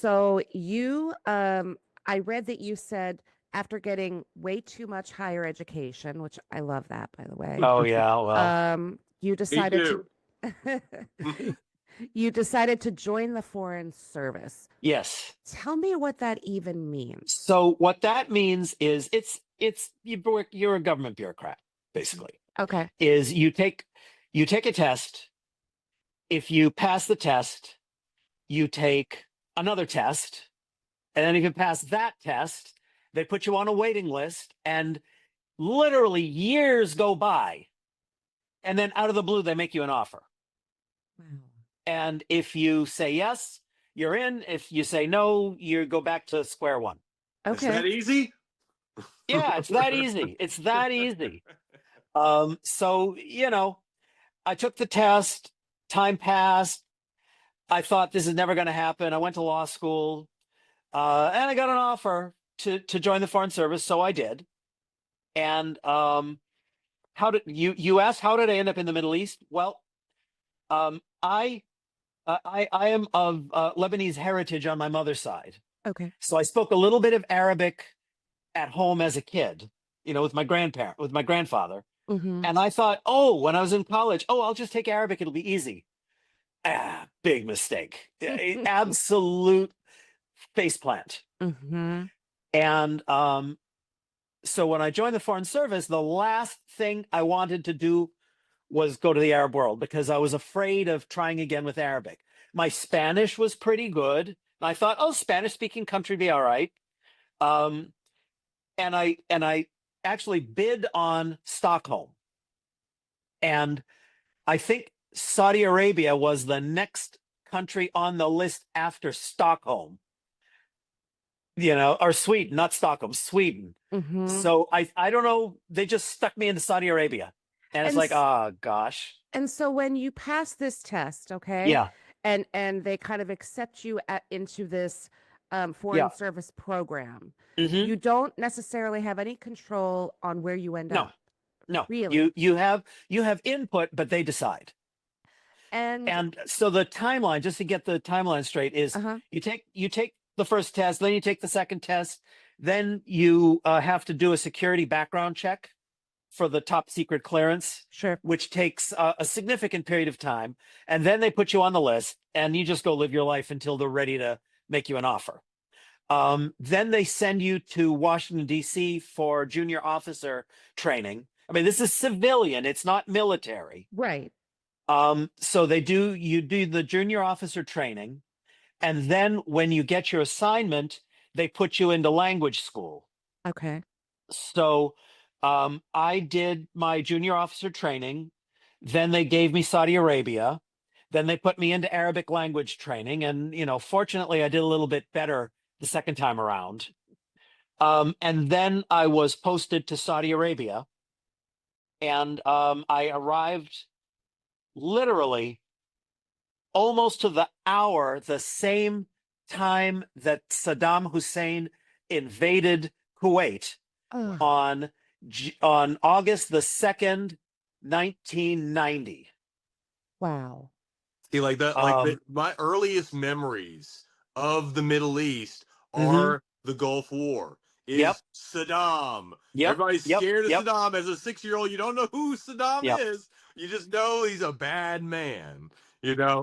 So I read that you said after getting way too much higher education, which I love that, by the way, Oh yeah, well, you Me decided too. to you decided to join the Foreign Service. yes. Tell me what that even means. So what that means is you're a government bureaucrat, basically. Okay. Is you take a test. If you pass the test, you take another test, and then if you pass that test, they put you on a waiting list, and literally years go by, and then out of the blue they make you an offer. Wow. And if you say yes, you're in. If you say no, you go back to square one. Is that Okay. easy? Yeah, it's that easy. It's that easy. So I took the test, time passed. I thought this is never going to happen. I went to law school, and I got an offer to join the Foreign Service, so I did. And how did you asked how did I end up in the Middle East? Well, um, I I am of Lebanese heritage on my mother's side, Okay. so I spoke a little bit of Arabic at home as a kid, with my grandfather. Mm-hmm. And I thought, oh, when I was in college, oh, I'll just take Arabic. It'll be easy. Big mistake. Absolute faceplant. Mm-hmm. And so when I joined the Foreign Service, the last thing I wanted to do was go to the Arab world because I was afraid of trying again with Arabic. My Spanish was pretty good. And I thought, oh, Spanish speaking country be all right. Um, and I actually bid on Stockholm. And I think Saudi Arabia was the next country on the list after Stockholm, or Sweden, not Stockholm, Sweden. Mm-hmm. So I don't know. They just stuck me into Saudi Arabia. And it's And like, s- oh, gosh. And so when you pass this test, okay, Yeah. and they kind of accept you into this Yeah. foreign service program, Hmm. you don't necessarily have any control on where you end No, up, no. really. You have input, but they decide. And And so the timeline, just to get the timeline straight, is uh-huh, you take the first test, then you take the second test, then you have to do a security background check for the top secret clearance, sure. which takes a significant period of time, and then they put you on the list, and you just go live your life until they're ready to make you an offer. Then they send you to Washington, D.C. for junior officer training. I mean, this is civilian; it's not military. Right. So you do the junior officer training, and then when you get your assignment, they put you into language school. Okay. So I did my junior officer training. Then they gave me Saudi Arabia. Then they put me into Arabic language training. And, fortunately, I did a little bit better the second time around. And then I was posted to Saudi Arabia. And I arrived literally almost to the hour, the same time that Saddam Hussein invaded Kuwait Oh, on on August the 2nd, 1990. wow. See, like that, Um, my earliest memories of the Middle East mhm. are the Gulf War. Yep, Is Saddam. yep, Everybody's yep, scared of yep, Saddam. As a 6-year-old, you don't know who Saddam yep. is. You just know he's a bad man. You know.